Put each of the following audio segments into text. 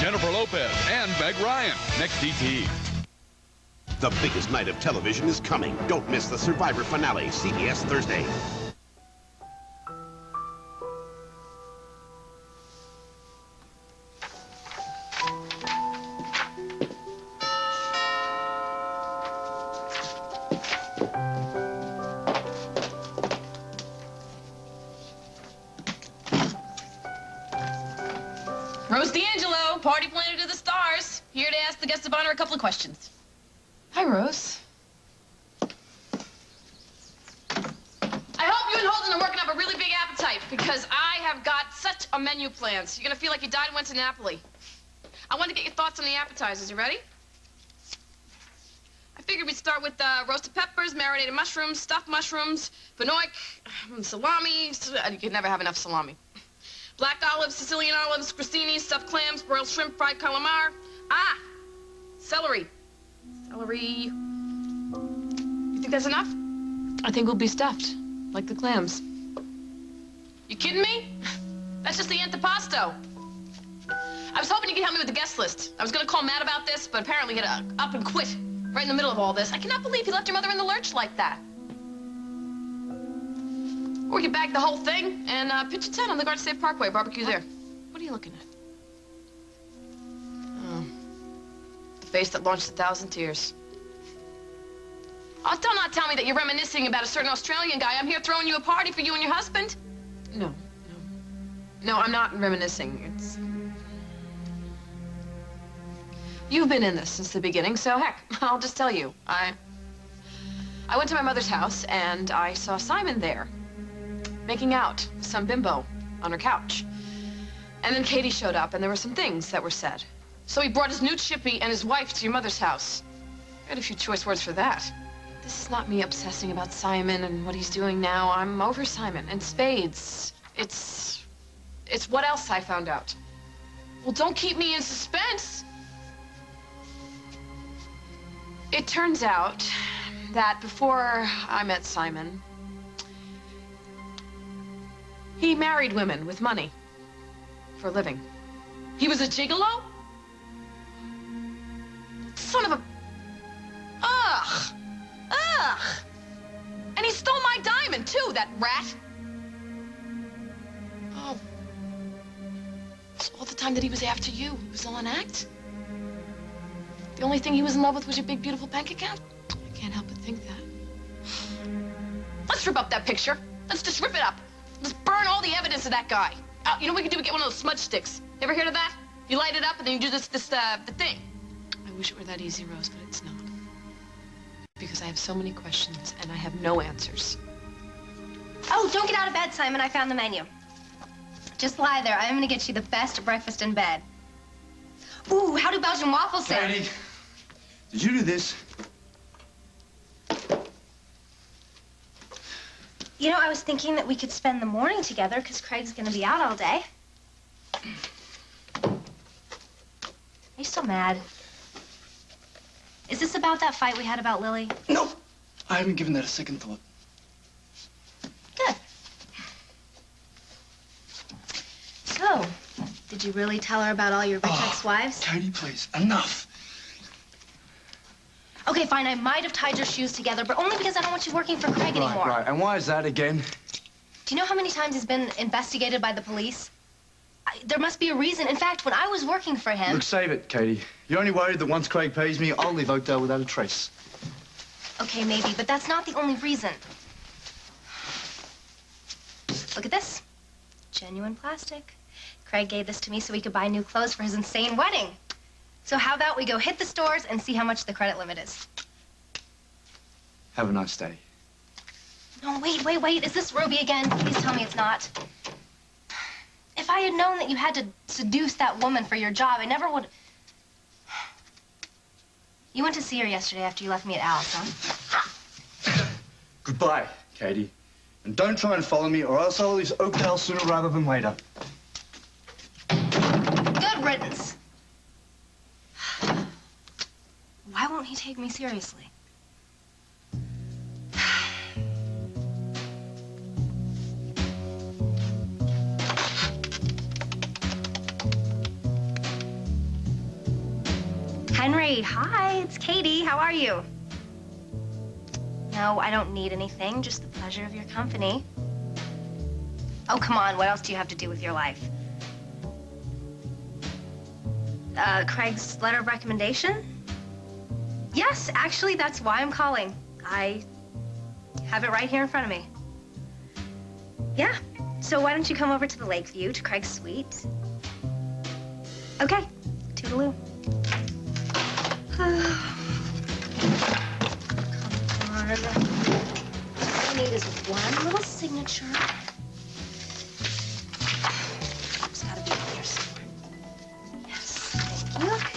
Jennifer Lopez and Meg Ryan. Next DT. The biggest night of television is coming. Don't miss the Survivor finale, CBS Thursday. Rose D'Angelo, party planner to the stars. Here to ask the guest of honor a couple of questions. Hi, Rose. I hope you and Holden are working up a really big appetite, because I have got such a menu planned. So you're gonna feel like you died and went to Napoli. I want to get your thoughts on the appetizers. You ready? I figured we'd start with roasted peppers, marinated mushrooms, stuffed mushrooms, Benoit, salami. You can never have enough salami. Black olives, Sicilian olives, crostini, stuffed clams, broiled shrimp, fried calamar. Ah, celery. Celery. You think that's enough? I think we'll be stuffed, like the clams. You kidding me? That's just the antipasto. I was hoping you could help me with the guest list. I was gonna call Matt about this, but apparently he had to up and quit right in the middle of all this. I cannot believe you left your mother in the lurch like that. Or you bag the whole thing and pitch a tent on the Garden State Parkway, barbecue there. What are you looking at? Oh, the face that launched 1,000 tears. Oh, still not tell me that you're reminiscing about a certain Australian guy. I'm here throwing you a party for you and your husband. No, I'm not reminiscing. It's... You've been in this since the beginning, so heck, I'll just tell you. I went to my mother's house and I saw Simon there, making out with some bimbo on her couch. And then Katie showed up, and there were some things that were said. So he brought his new chippy and his wife to your mother's house. I had a few choice words for that. This is not me obsessing about Simon and what he's doing now. I'm over Simon and spades. It's what else I found out. Well, don't keep me in suspense. It turns out that before I met Simon, he married women with money for a living. He was a gigolo? Son of a... Ugh! Ugh! And he stole my diamond, too, that rat. Oh. So all the time that he was after you, it was all an act? The only thing he was in love with was your big, beautiful bank account? I can't help but think that. Let's rip up that picture. Let's just rip it up. Let's burn all the evidence of that guy. Oh, you know what we can do? We get one of those smudge sticks. You ever heard of that? You light it up and then you do the thing. I wish it were that easy, Rose, but it's not. Because I have so many questions and I have no answers. Oh, don't get out of bed, Simon. I found the menu. Just lie there. I'm gonna get you the best breakfast in bed. Ooh, how do Belgian waffles sound? Daddy, did you do this? You know, I was thinking that we could spend the morning together because Craig's gonna be out all day. Are you still mad? Is this about that fight we had about Lily? No, I haven't given that a second thought. Good. So, did you really tell her about all your rich ex-wives? Katie, please, enough. Okay, fine, I might have tied your shoes together, but only because I don't want you working for Craig anymore. Right, and why is that again? Do you know how many times he's been investigated by the police? There must be a reason. In fact, when I was working for him... Look, save it, Katie. You're only worried that once Craig pays me, I'll leave Oakdale without a trace. Okay, maybe, but that's not the only reason. Look at this. Genuine plastic. Craig gave this to me so we could buy new clothes for his insane wedding. So how about we go hit the stores and see how much the credit limit is? Have a nice day. No, wait. Is this Ruby again? Please tell me it's not. If I had known that you had to seduce that woman for your job, I never would... You went to see her yesterday after you left me at Al's, huh? Goodbye, Katie. And don't try and follow me, or else I'll lose Oakdale sooner rather than later. Good riddance. Why won't he take me seriously? Henry, hi, it's Katie. How are you? No, I don't need anything, just the pleasure of your company. Oh, come on, what else do you have to do with your life? Craig's letter of recommendation? Yes, actually, that's why I'm calling. I have it right here in front of me. Yeah, so why don't you come over to the Lakeview, to Craig's suite? Okay, toodaloo. Come on. All I need is one little signature. It's gotta be in here somewhere. Yes, thank you.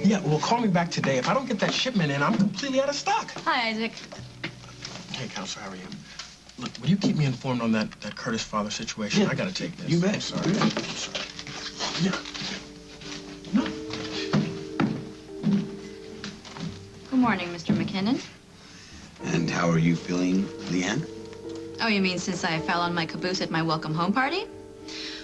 Yeah, well, call me back today. If I don't get that shipment in, I'm completely out of stock. Hi, Isaac. Hey, Counselor, how are you? Look, will you keep me informed on that Curtis father situation? Yeah. I gotta take this. You bet. I'm sorry. I'm sorry. Yeah. No. Good morning, Mr. McKinnon. And how are you feeling, Leanne? Oh, you mean since I fell on my caboose at my welcome home party?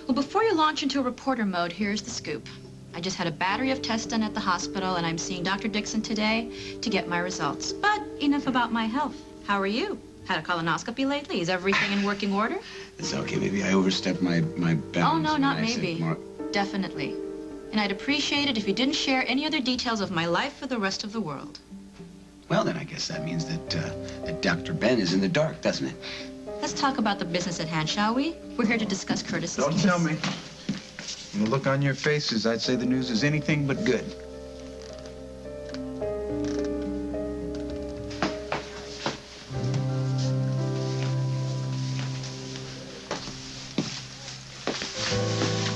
Well, before you launch into reporter mode, here's the scoop. I just had a battery of tests done at the hospital, and I'm seeing Dr. Dixon today to get my results. But enough about my health. How are you? Had a colonoscopy lately? Is everything in working order? It's okay. Maybe I overstepped my bounds. Oh, no, when not I said maybe. more- Definitely. And I'd appreciate it if you didn't share any other details of my life with the rest of the world. Well, then I guess that means that Dr. Ben is in the dark, doesn't it? Let's talk about the business at hand, shall we? We're here to discuss Curtis's Don't case. tell me. From the look on your faces, I'd say the news is anything but good.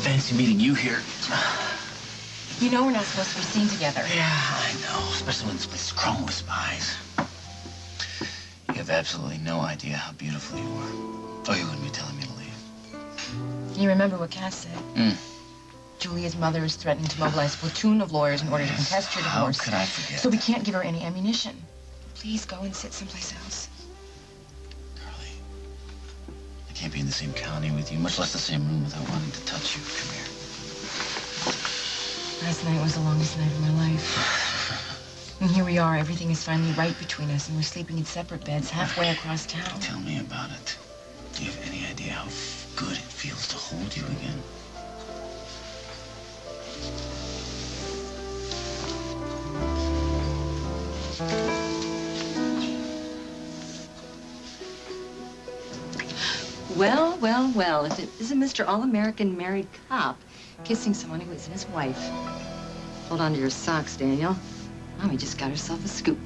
Fancy meeting you here. You know we're not supposed to be seen together. Yeah, I know, especially when this place is crawling with spies. You have absolutely no idea how beautiful you are. Oh, you wouldn't be telling me to leave. You remember what Cass said? Julia's mother is threatening to mobilize a platoon of lawyers in order to contest your divorce. How could I forget? So we can't give her any ammunition. Please go and sit someplace else. Carly, I can't be in the same county with you, much less the same room without wanting to touch you. Come here. Last night was the longest night of my life. And here we are, everything is finally right between us, and we're sleeping in separate beds halfway across town. Tell me about it. Do you have any idea how good it feels to hold you again? Well, well, well, if it isn't Mr. All-American married cop kissing someone who isn't his wife. Hold on to your socks, Daniel. Mommy just got herself a scoop.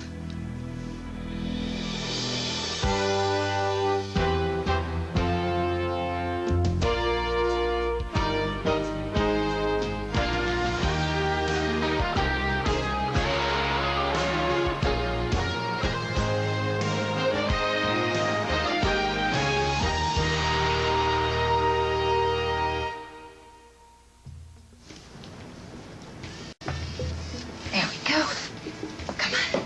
There we go. Come on.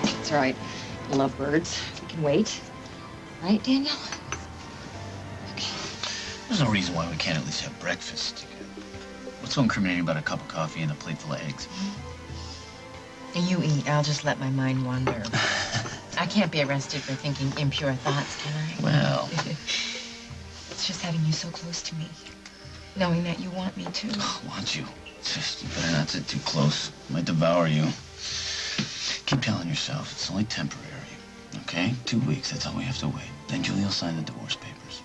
It's all right. Lovebirds. We can wait. Right, Daniel? Okay. There's no reason why we can't at least have breakfast together. What's so incriminating about a cup of coffee and a plate full of eggs? You eat. I'll just let my mind wander. I can't be arrested for thinking impure thoughts, can I? Well, It's just having you so close to me. Knowing that you want me to. want you? Just, you better not sit too close. I might devour you. Keep telling yourself it's only temporary. Okay? 2 weeks, that's all we have to wait. Then Julie will sign the divorce papers.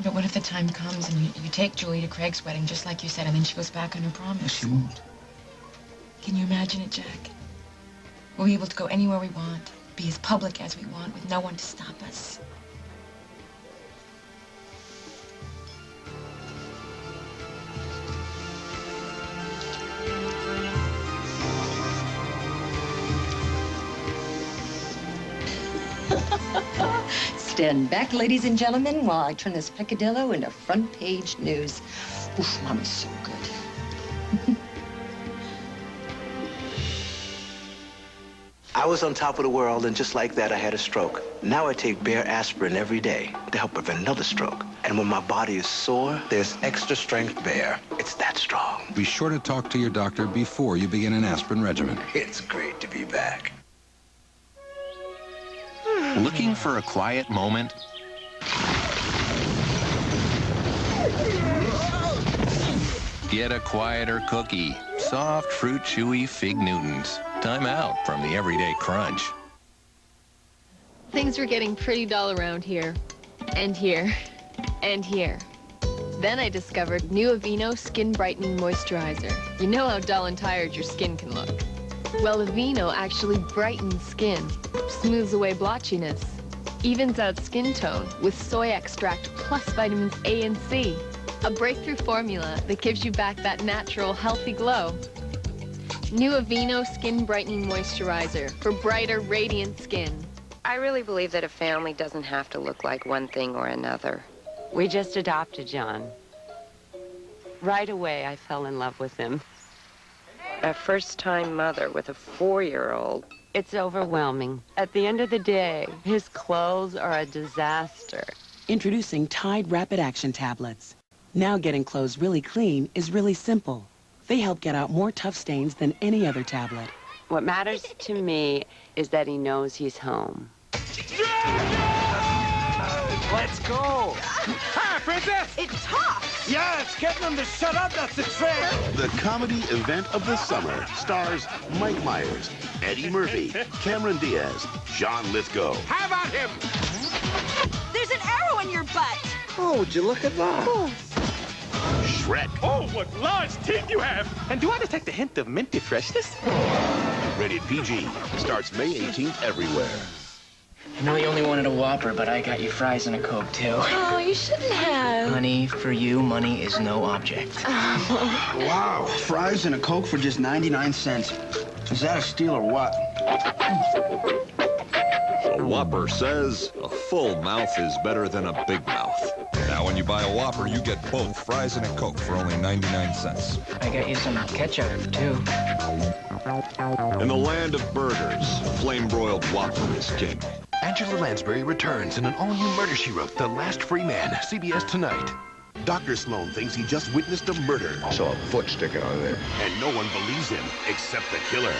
But what if the time comes and you take Julie to Craig's wedding, just like you said, and then she goes back on her promise? She won't. Can you imagine it, Jack? We'll be able to go anywhere we want, be as public as we want, with no one to stop us. Stand back, ladies and gentlemen, while I turn this peccadillo into front page news. Oof, Mommy's so good. I was on top of the world, and just like that, I had a stroke. Now I take Bear aspirin every day to help prevent another stroke. And when my body is sore, there's extra strength Bear. It's that strong. Be sure to talk to your doctor before you begin an aspirin regimen. It's great to be back. Looking for a quiet moment? Get a quieter cookie. Soft, fruit, chewy Fig Newtons. Time out from the everyday crunch. Things were getting pretty dull around here. And here. And here. Then I discovered new Aveeno Skin Brightening Moisturizer. You know how dull and tired your skin can look. Well, Aveeno actually brightens skin, smooths away blotchiness, evens out skin tone with soy extract plus vitamins A and C. A breakthrough formula that gives you back that natural, healthy glow. New Aveeno Skin Brightening Moisturizer for brighter, radiant skin. I really believe that a family doesn't have to look like one thing or another. We just adopted John. Right away, I fell in love with him. A first-time mother with a 4-year-old. It's overwhelming. At the end of the day, his clothes are a disaster. Introducing Tide Rapid Action Tablets. Now getting clothes really clean is really simple. They help get out more tough stains than any other tablet. What matters to me is that he knows he's home. Let's go. Hi, Princess. It's tough. Yeah, it's getting them to shut up. That's the trick. The comedy event of the summer stars Mike Myers, Eddie Murphy, Cameron Diaz, John Lithgow. How about him? There's an arrow in your butt. Oh, would you look at that? Oh. Shrek. Oh, what large teeth you have! And do I detect a hint of minty freshness? Rated PG. Starts May 18th everywhere. I know you only wanted a Whopper, but I got you fries and a Coke, too. Oh, you shouldn't have. Honey, for you, money is no object. Oh. Wow, fries and a Coke for just 99 cents. Is that a steal or what? A Whopper says a full mouth is better than a big mouth. Now, when you buy a Whopper, you get both fries and a Coke for only 99 cents. I got you some ketchup, too. In the land of burgers, flame-broiled Whopper is king. Angela Lansbury returns in an all-new Murder, She Wrote, The Last Free Man, CBS tonight. Dr. Sloan thinks he just witnessed a murder. I saw a foot sticking out of there. And no one believes him except the killer.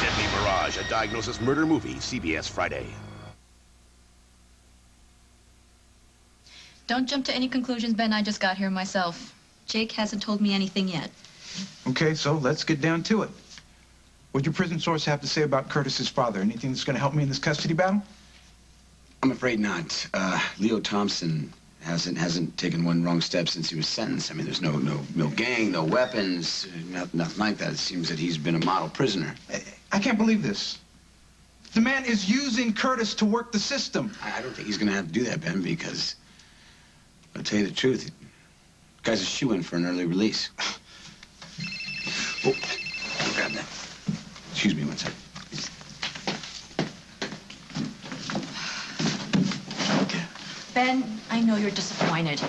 Deadly Mirage, a diagnosis murder movie, CBS Friday. Don't jump to any conclusions, Ben. I just got here myself. Jake hasn't told me anything yet. Okay, so let's get down to it. What'd your prison source have to say about Curtis's father? Anything that's going to help me in this custody battle? I'm afraid not. Leo Thompson hasn't taken one wrong step since he was sentenced. I mean, there's no gang, no weapons, nothing like that. It seems that he's been a model prisoner. I can't believe this. The man is using Curtis to work the system. I don't think he's going to have to do that, Ben, because I'll tell you the truth. The guy's a shoo-in for an early release. Oh, I'll grab that. Excuse me one second. Ben, I know you're disappointed.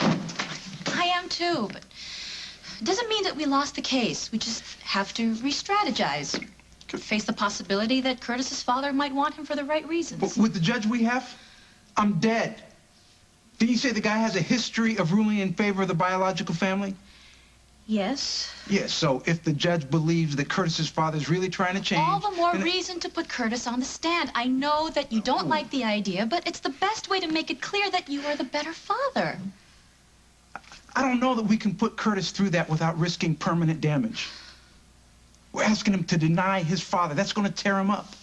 I am too, but it doesn't mean that we lost the case. We just have to re-strategize. Face the possibility that Curtis's father might want him for the right reasons. With the judge we have, I'm dead. Did you say the guy has a history of ruling in favor of the biological family? Yes. Yes, so if the judge believes that Curtis's father's really trying to change... All the more reason to put Curtis on the stand. I know that you don't like the idea, but it's the best way to make it clear that you are the better father. I don't know that we can put Curtis through that without risking permanent damage. We're asking him to deny his father. That's going to tear him up.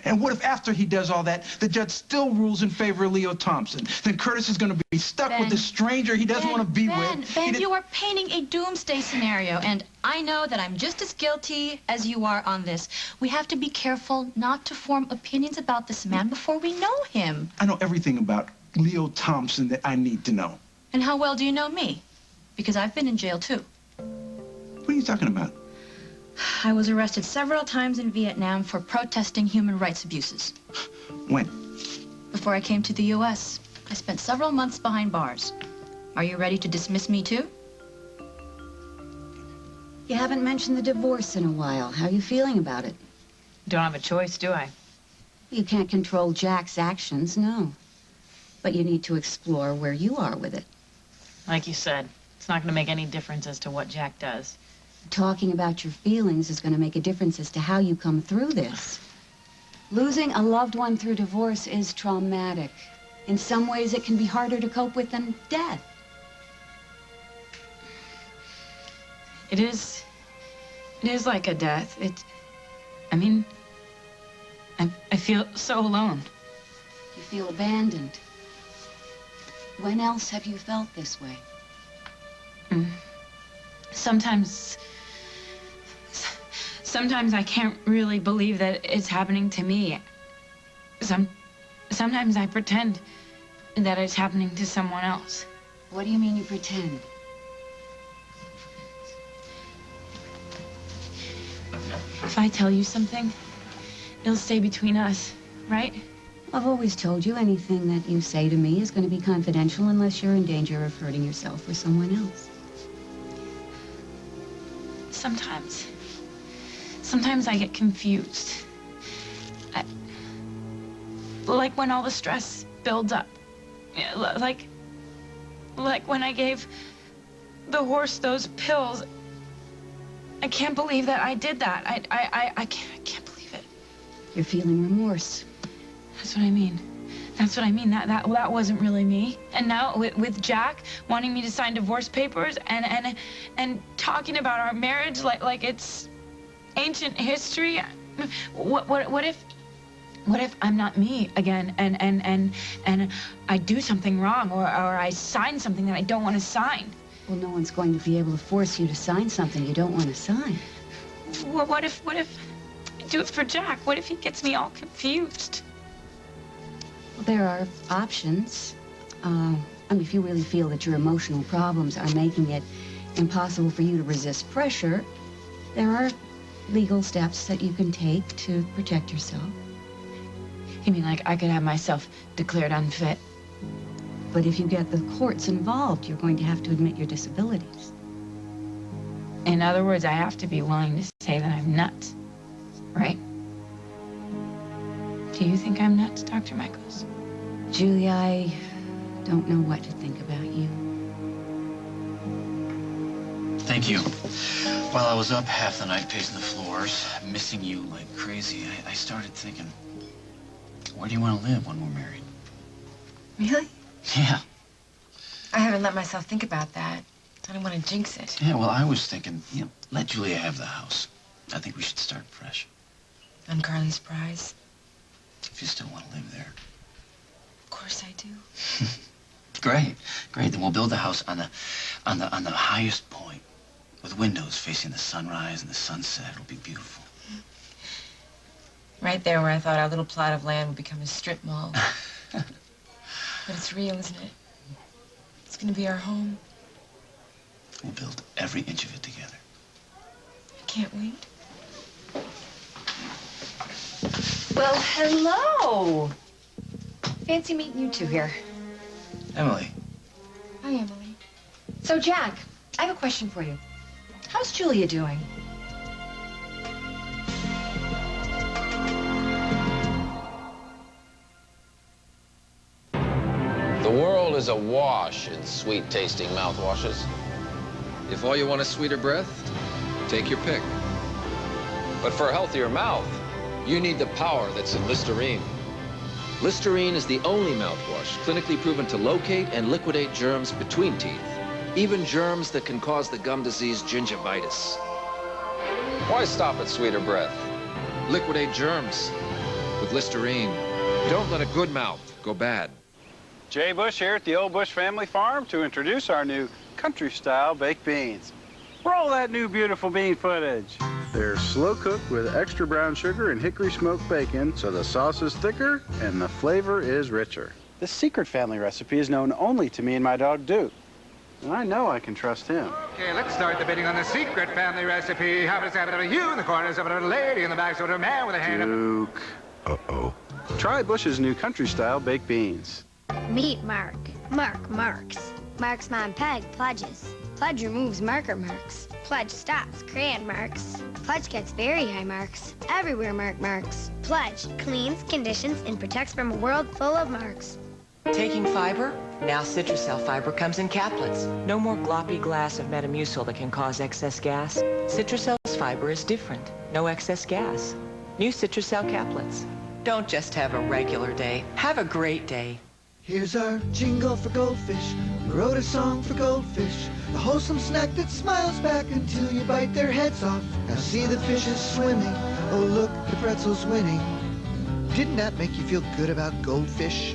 And what if after he does all that, the judge still rules in favor of Leo Thompson? Then Curtis is going to be stuck with this stranger he doesn't want to be with. Ben, you are painting a doomsday scenario, and I know that I'm just as guilty as you are on this. We have to be careful not to form opinions about this man before we know him. I know everything about Leo Thompson that I need to know. And how well do you know me? Because I've been in jail, too. What are you talking about? I was arrested several times in Vietnam for protesting human rights abuses. When? before I came to the U.S. I spent several months behind bars. Are you ready to dismiss me too? You haven't mentioned the divorce in a while. How are you feeling about it? Don't have a choice, do I? You can't control Jack's actions, no. But you need to explore where you are with it. Like you said, it's not going to make any difference as to what Jack does. Talking about your feelings is going to make a difference as to how you come through this. Losing a loved one through divorce is traumatic. In some ways, it can be harder to cope with than death. It is like a death. I feel so alone. You feel abandoned. When else have you felt this way? Sometimes I can't really believe that it's happening to me. Sometimes I pretend that it's happening to someone else. What do you mean you pretend? If I tell you something, it'll stay between us, right? I've always told you anything that you say to me is going to be confidential unless you're in danger of hurting yourself or someone else. Sometimes I get confused. Like when all the stress builds up. Like when I gave the horse those pills. I can't believe that I did that. I can't believe it. You're feeling remorse. That's what I mean. That's what I mean. That wasn't really me. And now with Jack wanting me to sign divorce papers and talking about our marriage like it's ancient history. What if I'm not me again and I do something wrong or I sign something that I don't want to sign? Well, no one's going to be able to force you to sign something you don't want to sign. Well, what if I do it for Jack? What if he gets me all confused? Well, there are options. If you really feel that your emotional problems are making it impossible for you to resist pressure, there are legal steps that you can take to protect yourself. You mean like I could have myself declared unfit? But if you get the courts involved, you're going to have to admit your disabilities. In other words, I have to be willing to say that I'm nuts, right? Do you think I'm nuts, Dr. Michaels? Julia, I don't know what to think about you. Thank you. While I was up half the night pacing the floors, missing you like crazy, I started thinking, where do you want to live when we're married? Really? Yeah. I haven't let myself think about that. I don't want to jinx it. Yeah, well, I was thinking, let Julia have the house. I think we should start fresh. On Carly's prize? If you still want to live there. Of course I do. Great. Then we'll build the house on the highest point, with windows facing the sunrise and the sunset. It'll be beautiful. Right there where I thought our little plot of land would become a strip mall. But it's real, isn't it? It's gonna be our home. We'll build every inch of it together. I can't wait. Well, hello. Fancy meeting you two here. Emily. Hi, Emily. So, Jack, I have a question for you. How's Julia doing? The world is awash in sweet-tasting mouthwashes. If all you want is sweeter breath, take your pick. But for a healthier mouth, you need the power that's in Listerine. Listerine is the only mouthwash clinically proven to locate and liquidate germs between teeth, even germs that can cause the gum disease gingivitis. Why stop at sweeter breath? Liquidate germs with Listerine. Don't let a good mouth go bad. Jay Bush here at the Old Bush Family Farm to introduce our new country-style baked beans. Roll that new beautiful bean footage. They're slow cooked with extra brown sugar and hickory smoked bacon, so the sauce is thicker and the flavor is richer. This secret family recipe is known only to me and my dog Duke, and I know I can trust him. Okay, let's start the bidding on the secret family recipe. How does that have a you in the corners of a lady in the back, so a man with a hand up? Duke. Uh-oh. Try Bush's new country-style baked beans. Meet Mark. Mark marks. Mark's mom Peg pledges. Pledge removes marker marks. Pledge stops crayon marks. Pledge gets very high marks. Everywhere Mark marks. Pledge cleans, conditions, and protects from a world full of marks. Taking fiber? Now Citrusel fiber comes in caplets. No more gloppy glass of Metamucil that can cause excess gas. Citrusel's fiber is different. No excess gas. New Citrusel caplets. Don't just have a regular day. Have a great day. Here's our jingle for Goldfish. We wrote a song for Goldfish. A wholesome snack that smiles back until you bite their heads off. Now see the fishes swimming. Oh look, the pretzel's winning. Didn't that make you feel good about Goldfish?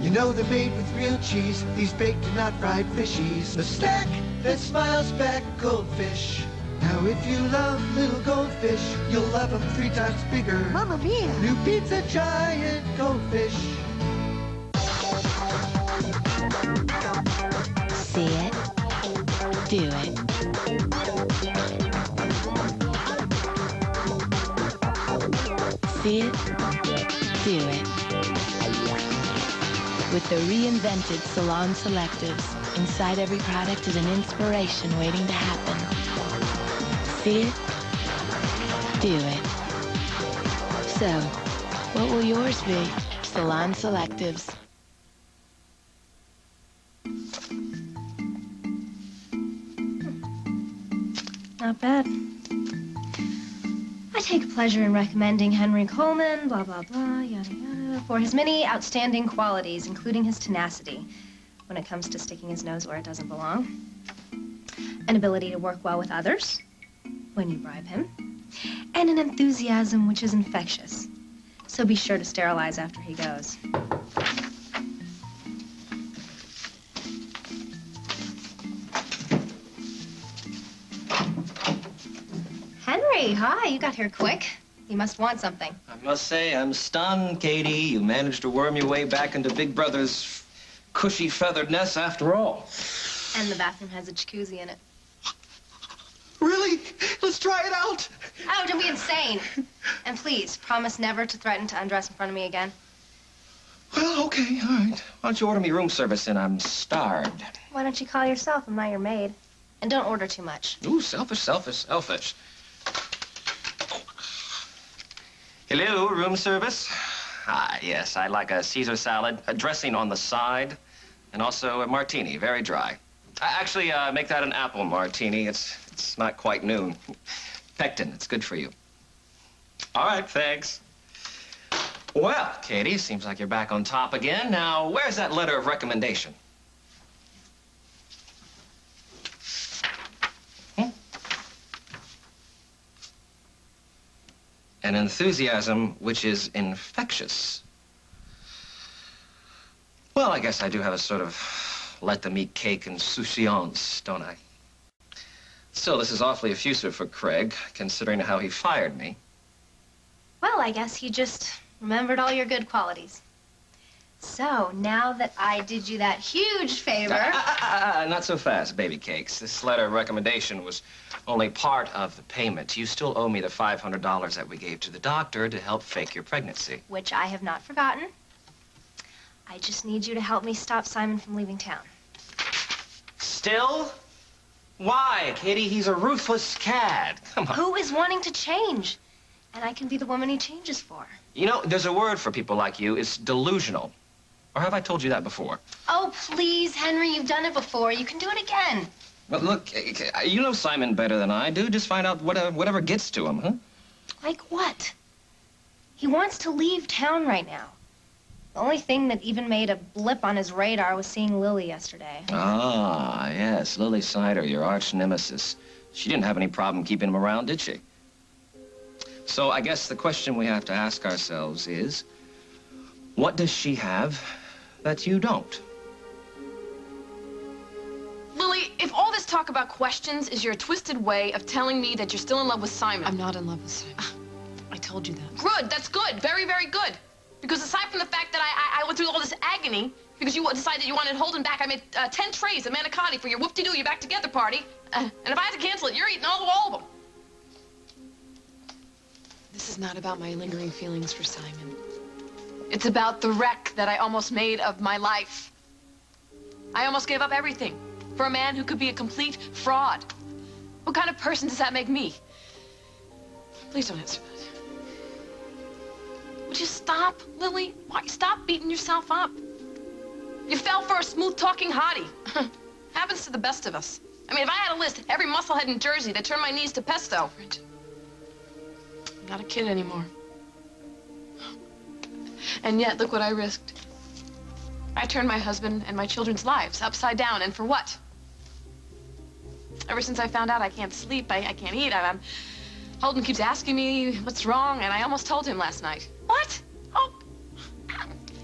You know they're made with real cheese. These baked and not fried fishies. The snack that smiles back, Goldfish. Now if you love little Goldfish, you'll love them 3 times bigger. Mamma mia! New pizza giant Goldfish. See it, do it. See it, do it. With the reinvented Salon Selectives, inside every product is an inspiration waiting to happen. See it, do it. So, what will yours be? Salon Selectives. Not bad. I take pleasure in recommending Henry Coleman, blah, blah, blah, yada, yada, for his many outstanding qualities, including his tenacity when it comes to sticking his nose where it doesn't belong, an ability to work well with others when you bribe him, and an enthusiasm which is infectious. So be sure to sterilize after he goes. Henry, hi, you got here quick. You must want something. I must say, I'm stunned, Katie. You managed to worm your way back into Big Brother's cushy feathered nest after all. And the bathroom has a jacuzzi in it. Really? Let's try it out. Oh, don't be insane. And please, promise never to threaten to undress in front of me again. Well, okay, all right. Why don't you order me room service in? I'm starved. Why don't you call yourself? I'm not your maid. And don't order too much. Ooh, selfish, selfish, selfish. Hello, room service? Ah, yes, I'd like a Caesar salad, a dressing on the side, and also a martini, very dry. Actually, make that an apple martini. It's not quite noon. Pectin, it's good for you. All right, thanks. Well, Katie, seems like you're back on top again. Now, where's that letter of recommendation? An enthusiasm which is infectious. Well, I guess I do have a sort of let-them-eat cake insouciance, don't I? Still, this is awfully effusive for Craig, considering how he fired me. Well, I guess he just remembered all your good qualities. So, now that I did you that huge favor... Not so fast, baby cakes. This letter of recommendation was only part of the payment. You still owe me the $500 that we gave to the doctor to help fake your pregnancy. Which I have not forgotten. I just need you to help me stop Simon from leaving town. Still? Why, Katie? He's a ruthless cad. Come on. Who is wanting to change? And I can be the woman he changes for. You know, there's a word for people like you. It's delusional. Or have I told you that before? Oh, please, Henry, you've done it before. You can do it again. Well, look, you know Simon better than I do. Just find out whatever gets to him, huh? Like what? He wants to leave town right now. The only thing that even made a blip on his radar was seeing Lily yesterday. Ah, yes, Lily Snyder, your arch nemesis. She didn't have any problem keeping him around, did she? So I guess the question we have to ask ourselves is, what does she have that you don't? Lily, if all this talk about questions is your twisted way of telling me that you're still in love with Simon... I'm not in love with Simon. I told you that. Good, that's good. Very, very good. Because aside from the fact that I went through all this agony, because you decided you wanted Holden back, I made 10 trays of manicotti for your whoop-de-doo, your back-together party. And if I had to cancel it, you're eating all of them. This is not about my lingering feelings for Simon. It's about the wreck that I almost made of my life. I almost gave up everything for a man who could be a complete fraud. What kind of person does that make me? Please don't answer that. Would you stop, Lily? Why? Stop beating yourself up. You fell for a smooth-talking hottie. Happens to the best of us. I mean, if I had a list, every musclehead in Jersey that turned my knees to pesto. I'm not a kid anymore. And yet, look what I risked. I turned my husband and my children's lives upside down, and for what? Ever since I found out I can't sleep, I can't eat, Holden keeps asking me what's wrong, and I almost told him last night. What? Oh,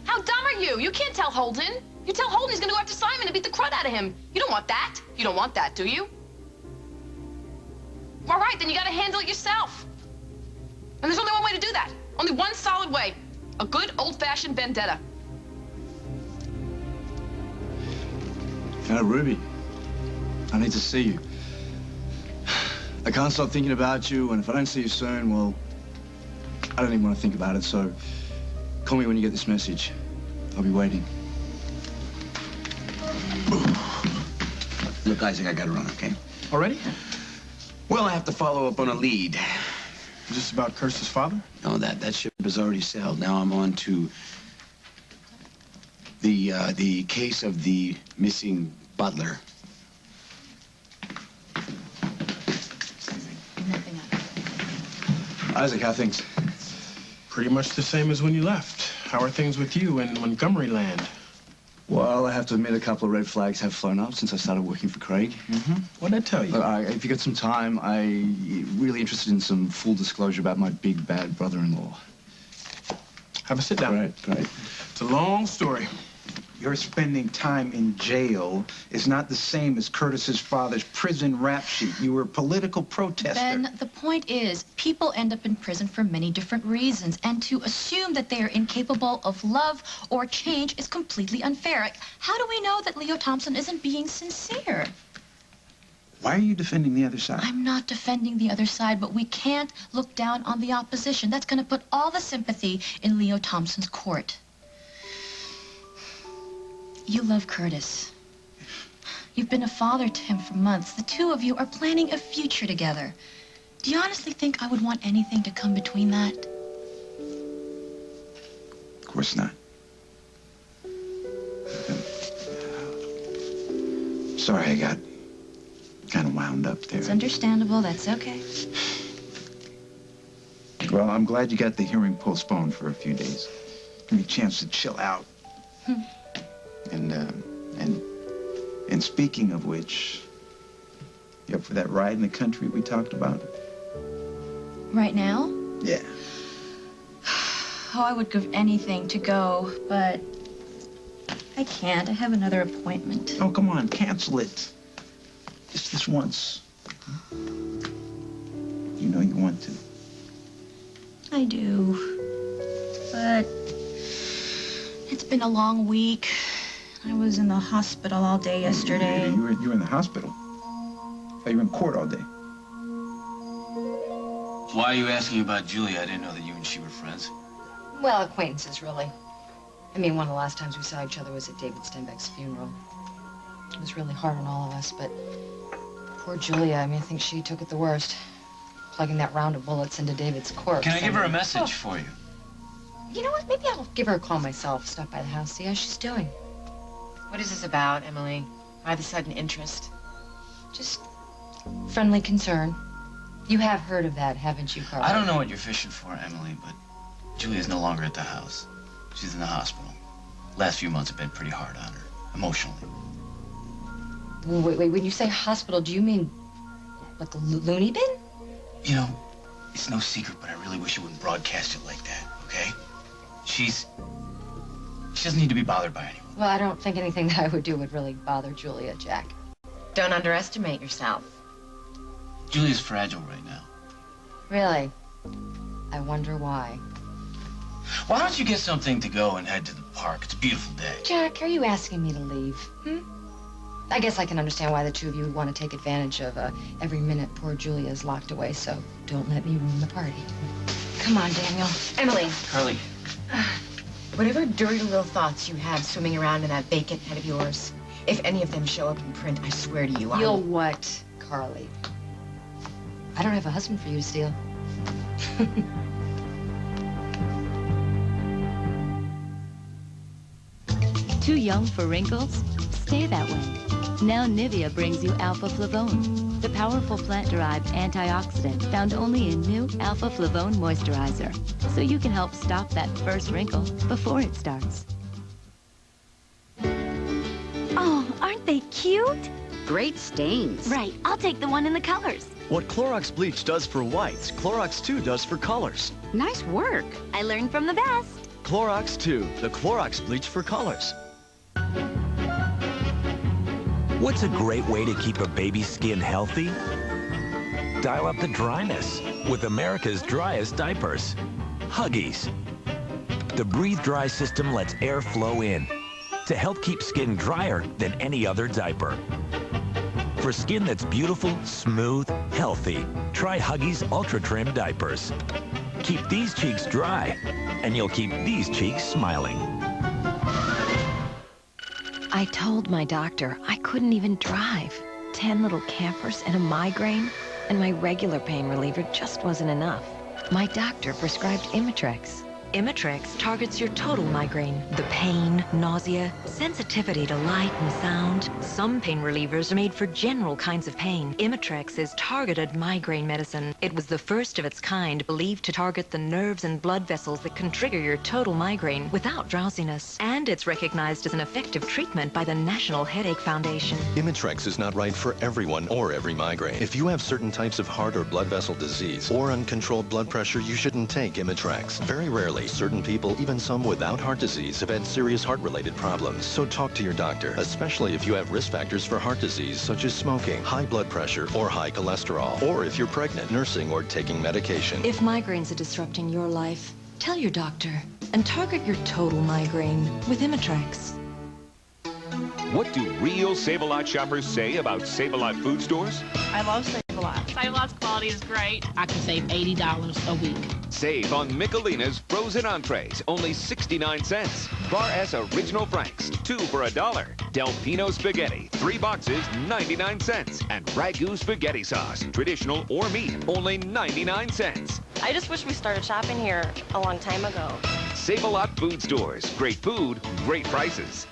how dumb are you? You can't tell Holden. You tell Holden he's gonna go after Simon and beat the crud out of him. You don't want that. You don't want that, do you? All right, then you gotta handle it yourself. And there's only one way to do that. Only one solid way. A good old-fashioned vendetta. Ruby, I need to see you. I can't stop thinking about you, and if I don't see you soon, well, I don't even want to think about it, so call me when you get this message. I'll be waiting. Look, Isaac, I gotta run, okay? Already? Well, I have to follow up on a lead. Is this about Curse's father? No, that ship has already sailed. Now I'm on to the case of the missing butler. Isaac, how things? Pretty much the same as when you left. How are things with you in Montgomery land? Well, I have to admit a couple of red flags have flown up since I started working for Craig. What'd I tell you? If you got some time, I'm really interested in some full disclosure about my big bad brother-in-law. Have a sit down. Great. It's a long story. Your spending time in jail is not the same as Curtis's father's prison rap sheet. You were a political protester. Ben, the point is, people end up in prison for many different reasons, and to assume that they are incapable of love or change is completely unfair. Like, how do we know that Leo Thompson isn't being sincere? Why are you defending the other side? I'm not defending the other side, but we can't look down on the opposition. That's going to put all the sympathy in Leo Thompson's court. You love Curtis. You've been a father to him for months. The two of you are planning a future together. Do you honestly think I would want anything to come between that? Of course not. Sorry, I got kind of wound up there. It's understandable. That's okay. Well, I'm glad you got the hearing postponed for a few days. Give me a chance to chill out. And speaking of which, you up for that ride in the country we talked about? Right now? Yeah. Oh, I would give anything to go, but I can't. I have another appointment. Oh, come on, cancel it. Just this once. You know you want to. I do. But it's been a long week. I was in the hospital all day yesterday. You were in the hospital? Oh, you were in court all day? Why are you asking about Julia? I didn't know that you and she were friends. Well, acquaintances, really. I mean, one of the last times we saw each other was at David Stenbeck's funeral. It was really hard on all of us, but poor Julia, I mean, I think she took it the worst. Plugging that round of bullets into David's corpse. Can I give her a message for you? You know what? Maybe I'll give her a call myself. Stop by the house, see how she's doing. What is this about, Emily? Why the sudden interest? Just friendly concern. You have heard of that, haven't you, Carl? I don't know what you're fishing for, Emily, but Julia's no longer at the house. She's in the hospital. Last few months have been pretty hard on her, emotionally. Wait, when you say hospital, do you mean like a loony bin? You know, it's no secret, but I really wish you wouldn't broadcast it like that, okay? She doesn't need to be bothered by anyone. Well, I don't think anything that I would do would really bother Julia, Jack. Don't underestimate yourself. Julia's fragile right now. Really? I wonder why. Why don't you get something to go and head to the park? It's a beautiful day. Jack, are you asking me to leave? I guess I can understand why the two of you would want to take advantage of every minute poor Julia is locked away, so don't let me ruin the party. Come on, Daniel. Emily. Carly. Whatever dirty little thoughts you have swimming around in that vacant head of yours, if any of them show up in print, I swear to you, You'll what, Carly? I don't have a husband for you to steal. Too young for wrinkles? Stay that way. Now Nivea brings you Alpha Flavone, the powerful plant-derived antioxidant found only in new Alpha Flavone moisturizer. So you can help stop that first wrinkle before it starts. Oh, aren't they cute? Great stains. Right, I'll take the one in the colors. What Clorox bleach does for whites, Clorox 2 does for colors. Nice work. I learned from the best. Clorox 2, the Clorox bleach for colors. What's a great way to keep a baby's skin healthy? Dial up the dryness with America's driest diapers, Huggies. The Breathe Dry system lets air flow in to help keep skin drier than any other diaper. For skin that's beautiful, smooth, healthy, try Huggies Ultra Trim diapers. Keep these cheeks dry, and you'll keep these cheeks smiling. I told my doctor I couldn't even drive. 10 little campers and a migraine, and my regular pain reliever just wasn't enough. My doctor prescribed Imitrex. Imitrex targets your total migraine. The pain, nausea, sensitivity to light and sound. Some pain relievers are made for general kinds of pain. Imitrex is targeted migraine medicine. It was the first of its kind, believed to target the nerves and blood vessels that can trigger your total migraine without drowsiness. And it's recognized as an effective treatment by the National Headache Foundation. Imitrex is not right for everyone or every migraine. If you have certain types of heart or blood vessel disease or uncontrolled blood pressure, you shouldn't take Imitrex. Very rarely, certain people, even some without heart disease, have had serious heart-related problems. So talk to your doctor, especially if you have risk factors for heart disease, such as smoking, high blood pressure, or high cholesterol, or if you're pregnant, nursing, or taking medication. If migraines are disrupting your life, tell your doctor and target your total migraine with Imitrex. What do real Save-A-Lot shoppers say about Save-A-Lot food stores? I love Save-A-Lot. Save-A-Lot's quality is great. I can save $80 a week. Save on Michelina's frozen entrees, only 69 cents. Bar S Original Franks, 2 for $1. Del Pino Spaghetti, 3 boxes, 99 cents. And Ragu Spaghetti Sauce, traditional or meat, only 99 cents. I just wish we started shopping here a long time ago. Save-A-Lot food stores. Great food, great prices.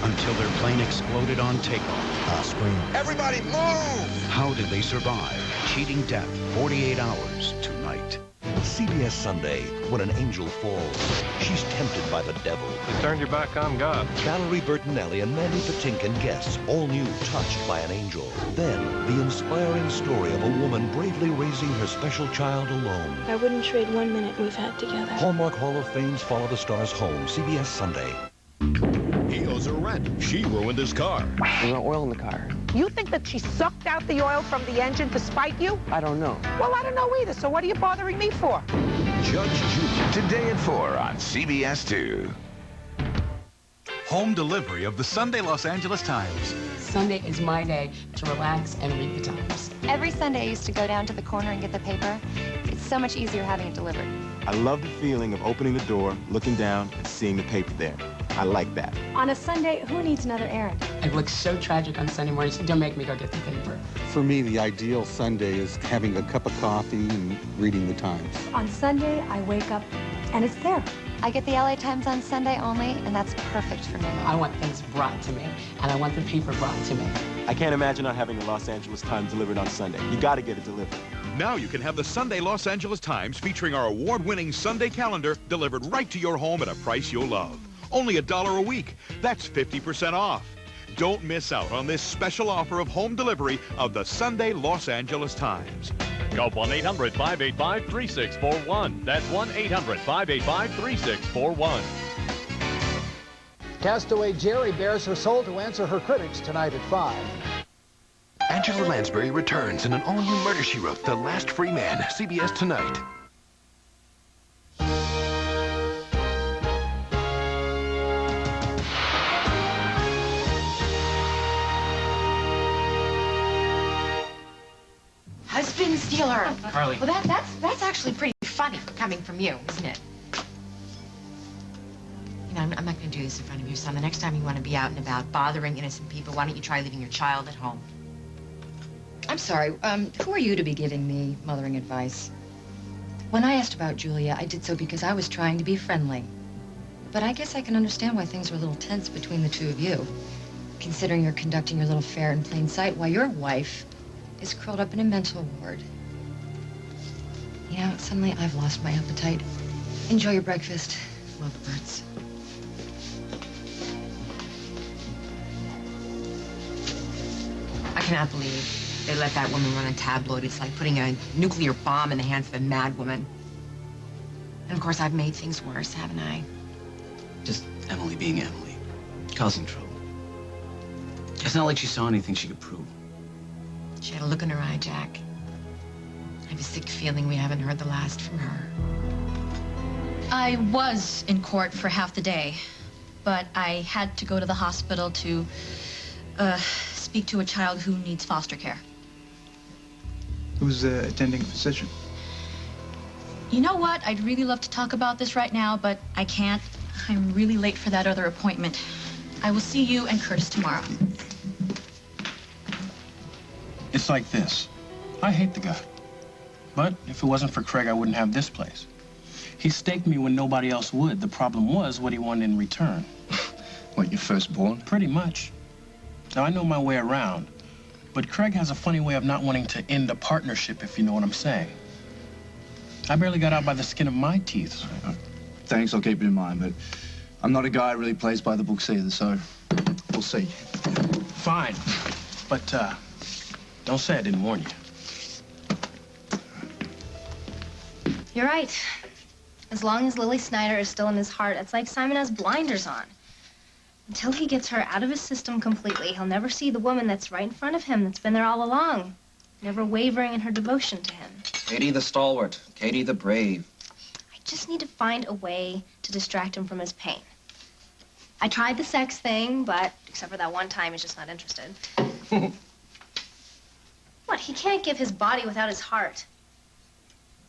Until their plane exploded on takeoff. Scream. Everybody move! How did they survive? Cheating death, 48 hours tonight. CBS Sunday, when an angel falls, she's tempted by the devil. You turned your back on God. Valerie Bertinelli and Mandy Patinkin guests, all new, touched by an angel. Then, the inspiring story of a woman bravely raising her special child alone. I wouldn't trade 1 minute we've had together. Hallmark Hall of Fame's Follow the Stars home, CBS Sunday. He owes her rent. She ruined his car. There's no oil in the car. You think that she sucked out the oil from the engine to spite you? I don't know. Well, I don't know either, so what are you bothering me for? Judge Judy. Today at 4 on CBS 2. Home delivery of the Sunday Los Angeles Times. Sunday is my day to relax and read the Times. Every Sunday I used to go down to the corner and get the paper. It's so much easier having it delivered. I love the feeling of opening the door, looking down, and seeing the paper there. I like that. On a Sunday, who needs another errand? It looks so tragic on Sunday mornings. Don't make me go get the paper. For me, the ideal Sunday is having a cup of coffee and reading the Times. On Sunday, I wake up and it's there. I get the LA Times on Sunday only, and that's perfect for me. I want things brought to me, and I want the paper brought to me. I can't imagine not having the Los Angeles Times delivered on Sunday. You got to get it delivered. Now you can have the Sunday Los Angeles Times featuring our award-winning Sunday calendar delivered right to your home at a price you'll love. Only $1 a week. That's 50% off. Don't miss out on this special offer of home delivery of the Sunday Los Angeles Times. Call 1-800-585-3641. That's 1-800-585-3641. Castaway Jerry bears her soul to answer her critics tonight at 5. Angela Lansbury returns in an all-new Murder, She Wrote, The Last Free Man, CBS tonight. steal her. Carly. Well, that's actually pretty funny coming from you, isn't it? You know, I'm not going to do this in front of your son. The next time you want to be out and about bothering innocent people, why don't you try leaving your child at home? I'm sorry, who are you to be giving me mothering advice? When I asked about Julia, I did so because I was trying to be friendly. But I guess I can understand why things were a little tense between the two of you, considering you're conducting your little affair in plain sight while your wife is curled up in a mental ward. You know, suddenly I've lost my appetite. Enjoy your breakfast, lovebirds. I cannot believe they let that woman run a tabloid. It's like putting a nuclear bomb in the hands of a mad woman. And of course, I've made things worse, haven't I? Just Emily being Emily, causing trouble. It's not like she saw anything she could prove. She had a look in her eye, Jack. I have a sick feeling we haven't heard the last from her. I was in court for half the day, but I had to go to the hospital to speak to a child who needs foster care. Who's the attending physician? You know what? I'd really love to talk about this right now, but I can't. I'm really late for that other appointment. I will see you and Curtis tomorrow. It's like this. I hate the guy. But if it wasn't for Craig, I wouldn't have this place. He staked me when nobody else would. The problem was what he wanted in return. What, your firstborn? Pretty much. Now, I know my way around, but Craig has a funny way of not wanting to end a partnership, if you know what I'm saying. I barely got out by the skin of my teeth. Thanks, I'll keep it in mind, but I'm not a guy who really plays by the books either, so we'll see. Fine, but don't say I didn't warn you. You're right. As long as Lily Snyder is still in his heart, it's like Simon has blinders on. Until he gets her out of his system completely, he'll never see the woman that's right in front of him, that's been there all along, never wavering in her devotion to him. Katie the stalwart, Katie the brave. I just need to find a way to distract him from his pain. I tried the sex thing, but except for that one time, he's just not interested. What? He can't give his body without his heart.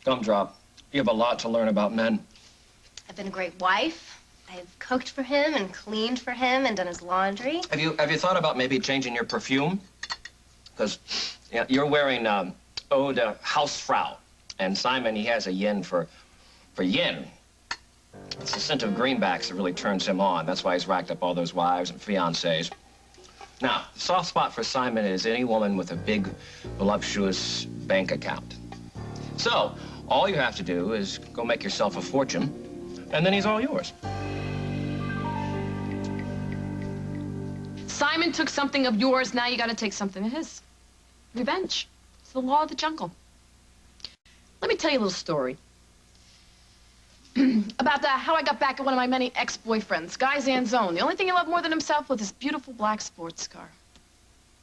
Gumdrop, you have a lot to learn about men. I've been a great wife. I've cooked for him and cleaned for him and done his laundry. Have you thought about maybe changing your perfume? Because you're wearing Eau de Hausfrau, and Simon, he has a yen for yin. It's the scent of greenbacks that really turns him on. That's why he's racked up all those wives and fiancées. Now, the soft spot for Simon is any woman with a big, voluptuous bank account. So, all you have to do is go make yourself a fortune, and then he's all yours. Simon took something of yours, now you gotta take something of his. Revenge. It's the law of the jungle. Let me tell you a little story. About how I got back at one of my many ex-boyfriends, Guy Zanzone. The only thing he loved more than himself was his beautiful black sports car.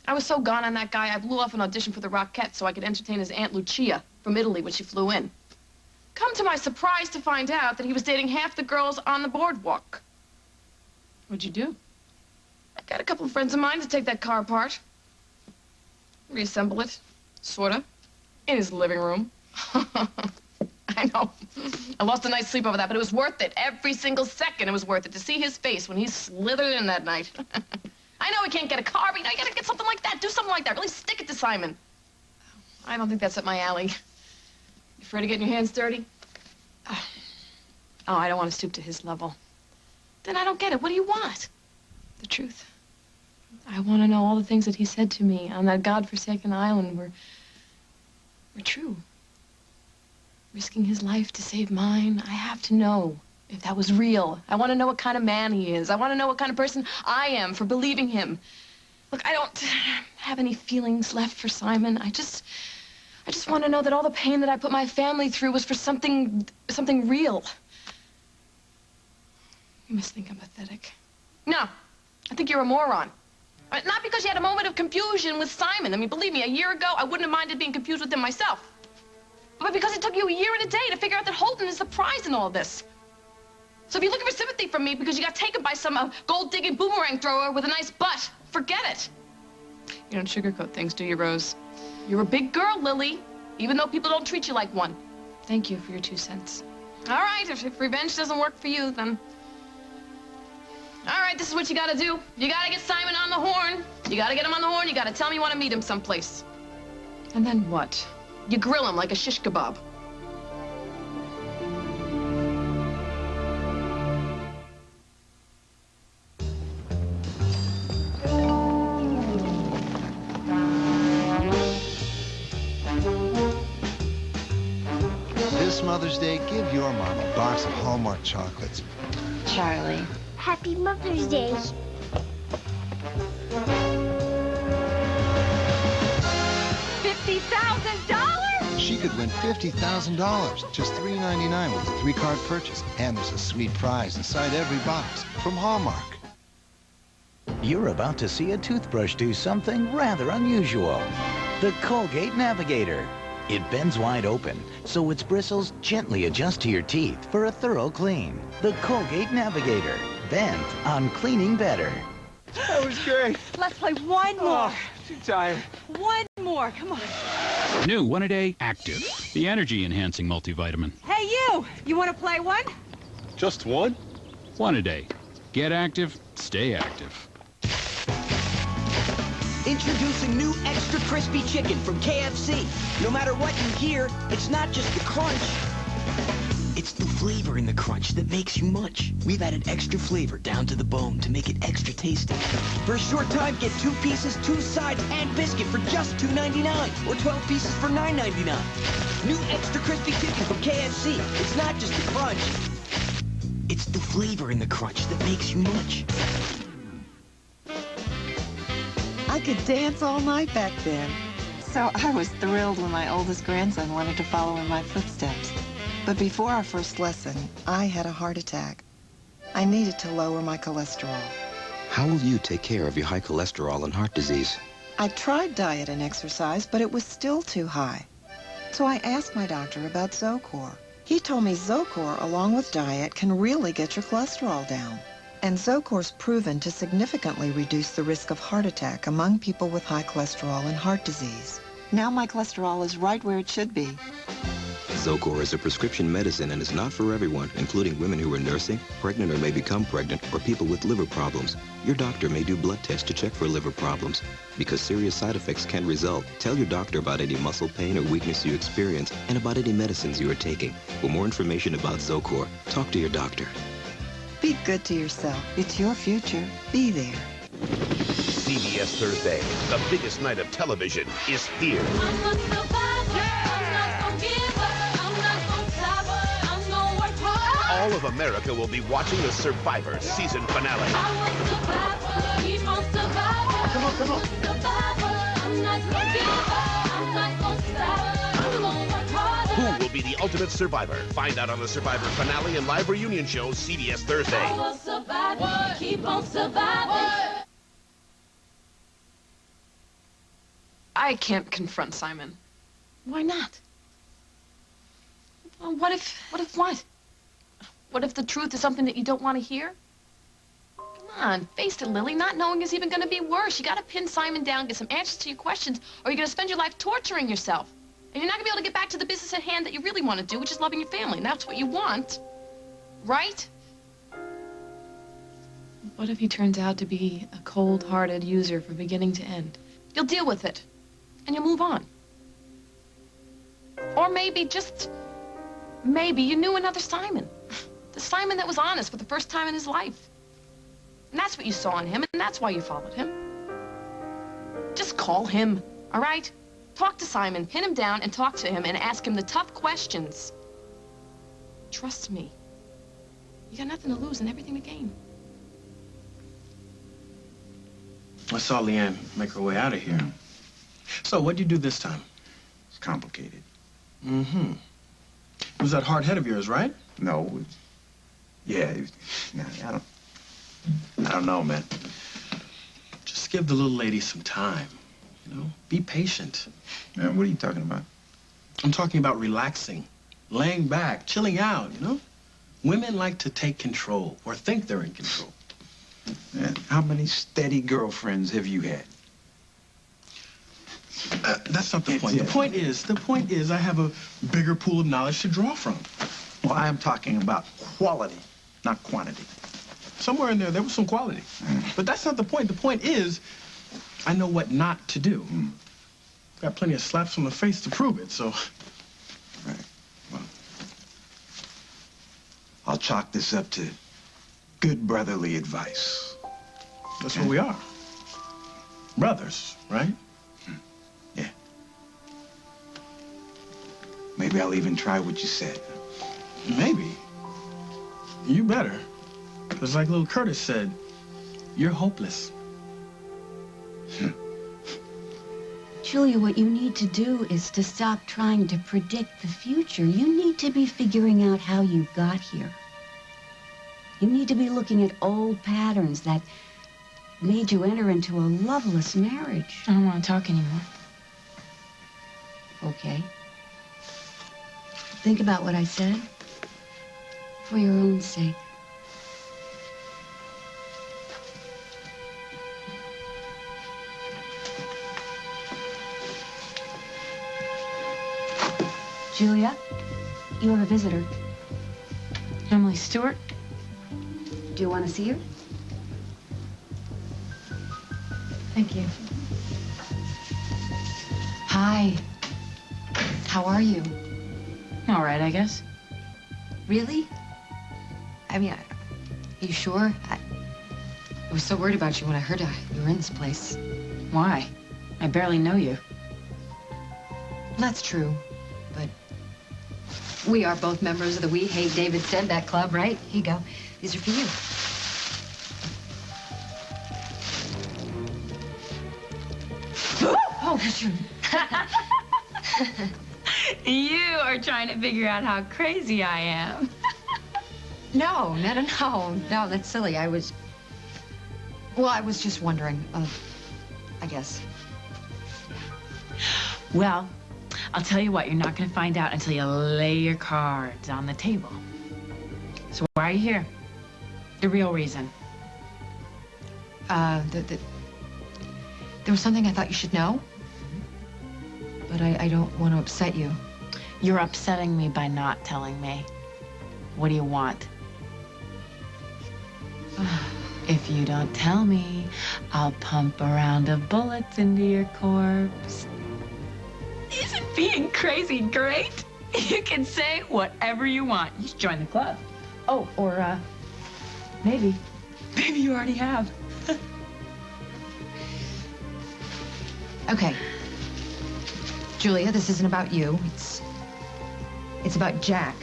I was so gone on that guy, I blew off an audition for the Rockettes so I could entertain his Aunt Lucia from Italy when she flew in. Come to my surprise to find out that he was dating half the girls on the boardwalk. What'd you do? I got a couple of friends of mine to take that car apart. Reassemble it, sorta, in his living room. I know. I lost a night's sleep over that, but it was worth it. Every single second it was worth it to see his face when he slithered in that night. I know he can't get a car, but you gotta get something like that. Do something like that. Really stick it to Simon. I don't think that's up my alley. You afraid of getting your hands dirty? Oh, I don't want to stoop to his level. Then I don't get it. What do you want? The truth. I want to know all the things that he said to me on that godforsaken island were true. Risking his life to save mine, I have to know if that was real. I want to know what kind of man he is. I want to know what kind of person I am for believing him. Look, I don't have any feelings left for Simon. I just want to know that all the pain that I put my family through was for something real. You must think I'm pathetic. No, I think you're a moron. Not because you had a moment of confusion with Simon. I mean, believe me, a year ago, I wouldn't have minded being confused with him myself. But because it took you a year and a day to figure out that Holden is the prize in all this. So if you're looking for sympathy from me because you got taken by some gold-digging boomerang thrower with a nice butt, forget it. You don't sugarcoat things, do you, Rose? You're a big girl, Lily. even though people don't treat you like one. Thank you for your 2 cents. All right, if revenge doesn't work for you, then... All right, this is what you gotta do. You gotta get Simon on the horn. You gotta get him on the horn. You gotta tell him you want to meet him someplace. And then what? You grill him like a shish kebab. This Mother's Day, give your mom a box of Hallmark chocolates. Charlie. Happy Mother's Day. $50,000? She could win $50,000, just $3.99 with a 3-card purchase. And there's a sweet prize inside every box from Hallmark. You're about to see a toothbrush do something rather unusual. The Colgate Navigator. It bends wide open, so its bristles gently adjust to your teeth for a thorough clean. The Colgate Navigator. Bent on cleaning better. That was great. Let's play one more. Oh, too tired. One more. Come on. New One-A-Day Active, the energy-enhancing multivitamin. Hey, you. You want to play one? Just one? One-A-Day. Get active, stay active. Introducing new extra crispy chicken from KFC. No matter what you hear, it's not just the crunch. It's the flavor in the crunch that makes you munch. We've added extra flavor down to the bone to make it extra tasty. For a short time, get 2 pieces, 2 sides, and biscuit for just $2.99. Or 12 pieces for $9.99. New extra crispy chicken from KFC. It's not just the crunch. It's the flavor in the crunch that makes you munch. I could dance all night back then. So I was thrilled when my oldest grandson wanted to follow in my footsteps. But before our first lesson, I had a heart attack. I needed to lower my cholesterol. How will you take care of your high cholesterol and heart disease? I tried diet and exercise, but it was still too high. So I asked my doctor about Zocor. He told me Zocor, along with diet, can really get your cholesterol down. And Zocor's proven to significantly reduce the risk of heart attack among people with high cholesterol and heart disease. Now my cholesterol is right where it should be. Zocor is a prescription medicine and is not for everyone, including women who are nursing, pregnant or may become pregnant, or people with liver problems. Your doctor may do blood tests to check for liver problems. Because serious side effects can result, tell your doctor about any muscle pain or weakness you experience and about any medicines you are taking. For more information about Zocor, talk to your doctor. Be good to yourself. It's your future. Be there. CBS Thursday, the biggest night of television, is here. All of America will be watching the Survivor season finale. Come on, come on. Who will be the ultimate survivor? Find out on the Survivor finale and live reunion show CBS Thursday. Keep on surviving. I can't confront Simon. Why not? Well, what if what? What if the truth is something that you don't want to hear? Come on, face it, Lily. Not knowing is even going to be worse. You got to pin Simon down, get some answers to your questions, or you're going to spend your life torturing yourself. And you're not going to be able to get back to the business at hand that you really want to do, which is loving your family. And that's what you want, right? What if he turns out to be a cold-hearted user from beginning to end? You'll deal with it, and you'll move on. Or maybe, just maybe, you knew another Simon. The Simon that was honest for the first time in his life. And that's what you saw in him, and that's why you followed him. Just call him, all right? Talk to Simon, pin him down, and talk to him, and ask him the tough questions. Trust me. You got nothing to lose and everything to gain. I saw Leanne make her way out of here. So, what'd you do this time? It's complicated. Mm-hmm. It was that hard head of yours, right? No. Yeah, nah, I don't know, man. Just give the little lady some time, you know? Be patient. Man, what are you talking about? I'm talking about relaxing, laying back, chilling out, you know? Women like to take control, or think they're in control. Man, how many steady girlfriends have you had? That's not the point. The point is I have a bigger pool of knowledge to draw from. Well, I am talking about quality, not quantity. Somewhere in there was some quality. But that's not the point. The point is I know what not to do. Got plenty of slaps on the face to prove it, so... Right. Well, I'll chalk this up to good brotherly advice. That's what we are. Brothers, right? Yeah. Maybe I'll even try what you said. Maybe. You better. Because like little Curtis said, you're hopeless. Julia, what you need to do is to stop trying to predict the future. You need to be figuring out how you got here. You need to be looking at old patterns that made you enter into a loveless marriage. I don't want to talk anymore. Okay. Think about what I said. For your own sake. Julia, you have a visitor. Emily Stewart? Do you want to see her? Thank you. Hi. How are you? All right, I guess. Really? I mean, are you sure? I was so worried about you when I heard you were in this place. Why? I barely know you. That's true, but we are both members of the We Hate David Stedback Club, right? Here you go. These are for you. Oh, that's true. You are trying to figure out how crazy I am. No, that's silly. I was just wondering, I guess. Well, I'll tell you what, you're not going to find out until you lay your cards on the table. So why are you here? The real reason. There was something I thought you should know, but I don't want to upset you. You're upsetting me by not telling me. What do you want? If you don't tell me, I'll pump a round of bullets into your corpse. Isn't being crazy great? You can say whatever you want. You should join the club. Oh, or, maybe you already have. Okay. Julia, this isn't about you. It's about Jack.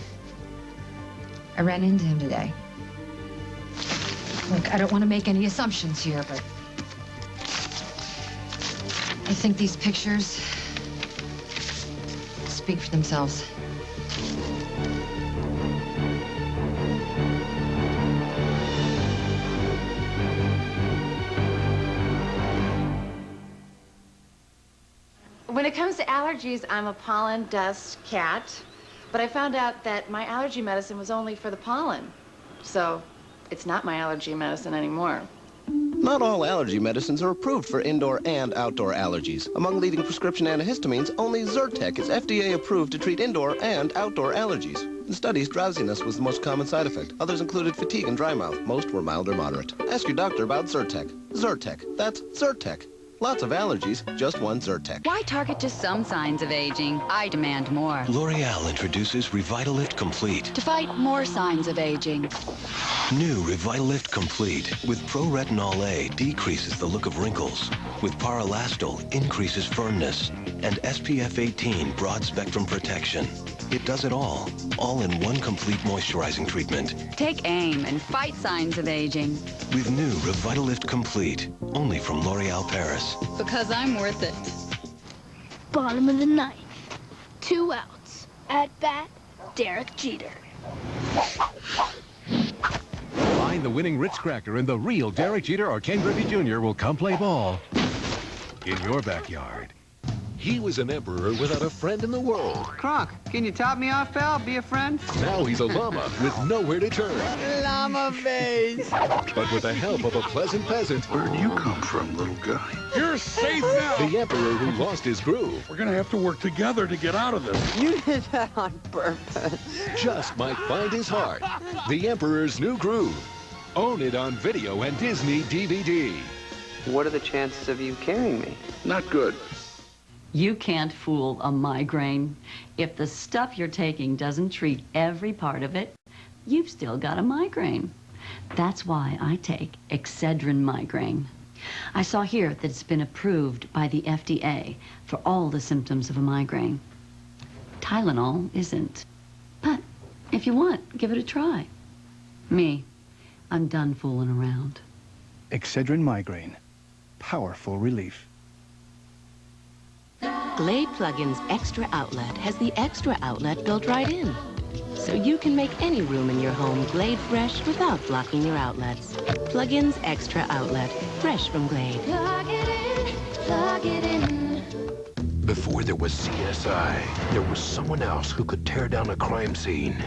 I ran into him today. Look, I don't want to make any assumptions here, but I think these pictures speak for themselves. When it comes to allergies, I'm a pollen dust cat, but I found out that my allergy medicine was only for the pollen. So it's not my allergy medicine anymore. Not all allergy medicines are approved for indoor and outdoor allergies. Among leading prescription antihistamines, only Zyrtec is FDA approved to treat indoor and outdoor allergies. In studies, drowsiness was the most common side effect. Others included fatigue and dry mouth. Most were mild or moderate. Ask your doctor about Zyrtec. Zyrtec. That's Zyrtec. Lots of allergies, just one Zyrtec. Why target just some signs of aging? I demand more. L'Oreal introduces Revitalift Complete. To fight more signs of aging. New Revitalift Complete with Pro-Retinol A decreases the look of wrinkles. With Paralastol increases firmness. And SPF 18 broad-spectrum protection. It does it all in one complete moisturizing treatment. Take aim and fight signs of aging. With new Revitalift Complete, only from L'Oreal Paris. Because I'm worth it. Bottom of the ninth. 2 outs. At bat, Derek Jeter. Find the winning Ritz Cracker and the real Derek Jeter or Ken Griffey Jr. will come play ball in your backyard. He was an emperor without a friend in the world. Kronk, can you top me off, pal? Be a friend? Now he's a llama with nowhere to turn. Llama face. But with the help of a pleasant peasant. Where do you come from, little guy? You're safe now. The emperor who lost his groove. We're gonna have to work together to get out of this. You did that on purpose. Just might find his heart. The Emperor's New Groove. Own it on video and Disney DVD. What are the chances of you carrying me? Not good. You can't fool a migraine. If the stuff you're taking doesn't treat every part of it, you've still got a migraine. That's why I take Excedrin migraine. I saw here that it's been approved by the FDA for all the symptoms of a migraine. Tylenol isn't. But if you want, give it a try. Me, I'm done fooling around. Excedrin migraine. Powerful relief. Glade Plug-in's Extra Outlet has the extra outlet built right in. So you can make any room in your home Glade fresh without blocking your outlets. Plug-in's Extra Outlet, fresh from Glade. Plug it in, plug it in. Before there was CSI, there was someone else who could tear down a crime scene,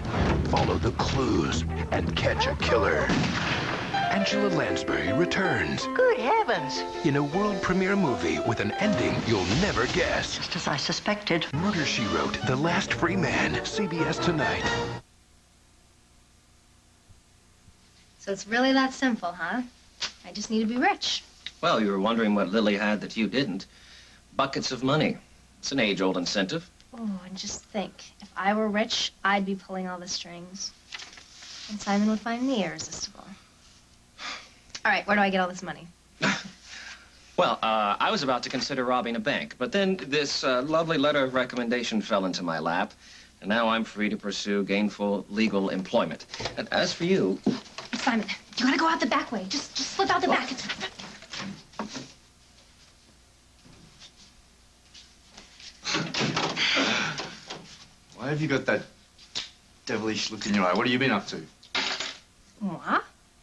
follow the clues, and catch a killer. Angela Lansbury returns. Good heavens. In a world premiere movie with an ending you'll never guess. Just as I suspected. Murder, She Wrote, The Last Free Man, CBS tonight. So it's really that simple, huh? I just need to be rich. Well, you were wondering what Lily had that you didn't. Buckets of money. It's an age-old incentive. Oh, and just think, if I were rich, I'd be pulling all the strings. And Simon would find me irresistible. All right, where do I get all this money? Well, I was about to consider robbing a bank, but then this lovely letter of recommendation fell into my lap, and now I'm free to pursue gainful legal employment. And as for you... Simon, you gotta go out the back way. Just slip out the back. Why have you got that devilish look in your eye? What have you been up to? Moi?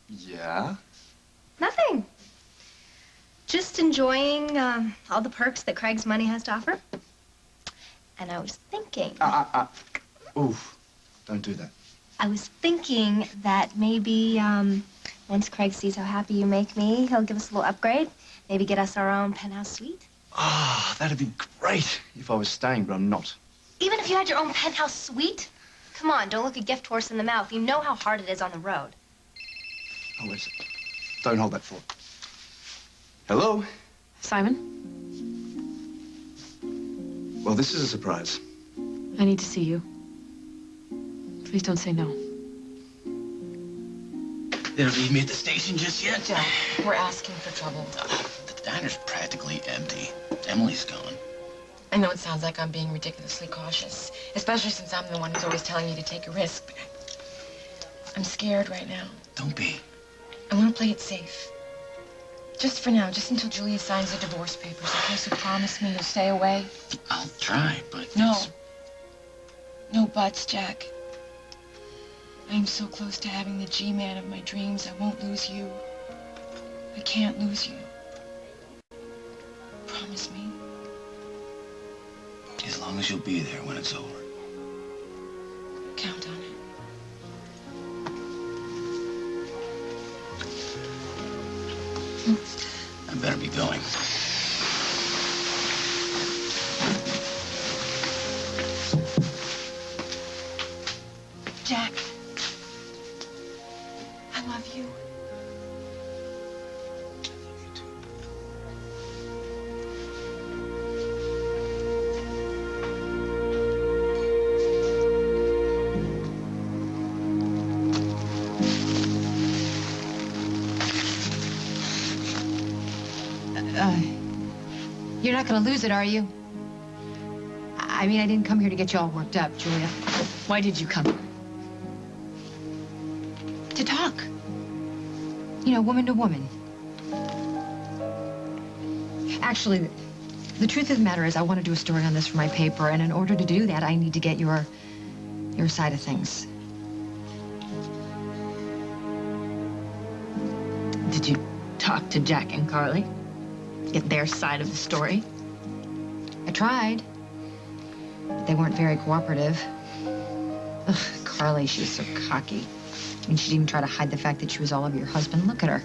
Yeah? Nothing. Just enjoying all the perks that Craig's money has to offer. And I was thinking... Oof. Don't do that. I was thinking that maybe once Craig sees how happy you make me, he'll give us a little upgrade. Maybe get us our own penthouse suite. Ah, that'd be great if I was staying, but I'm not. Even if you had your own penthouse suite? Come on, don't look a gift horse in the mouth. You know how hard it is on the road. Oh, wait a second. Don't hold that thought. Hello? Simon? Well, this is a surprise. I need to see you. Please don't say no. They don't need me at the station just yet. Jack, we're asking for trouble. The diner's practically empty. Emily's gone. I know it sounds like I'm being ridiculously cautious, especially since I'm the one who's always telling you to take a risk. But I'm scared right now. Don't be. I want to play it safe. Just for now, just until Julia signs the divorce papers. Okay, so promise me you'll stay away. I'll try, but No. No buts, Jack. I am so close to having the G-man of my dreams. I won't lose you. I can't lose you. Promise me. As long as you'll be there when it's over. Count on it. I better be going. Jack. I love you. You're not gonna lose it, are you? I mean, I didn't come here to get you all worked up, Julia. Why did you come? To talk. You know, woman to woman. Actually, the truth of the matter is I want to do a story on this for my paper, and in order to do that, I need to get your side of things. Did you talk to Jack and Carly? Get their side of the story? I tried. But they weren't very cooperative. Ugh, Carly, she was so cocky. I mean, she'd even try to hide the fact that she was all over your husband. Look at her.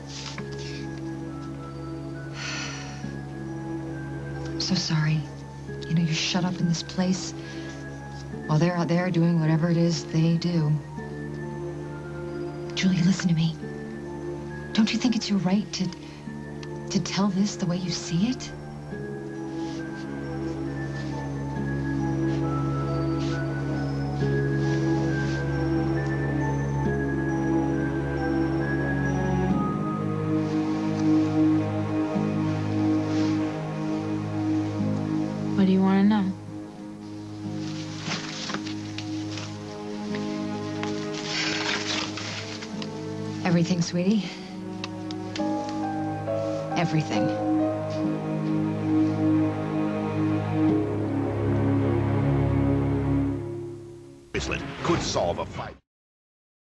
I'm so sorry. You know, you're shut up in this place while they're out there doing whatever it is they do. Julie, listen to me. Don't you think it's your right to tell this the way you see it? What do you want to know? Everything, sweetie. Everything. Bracelet could solve a fight.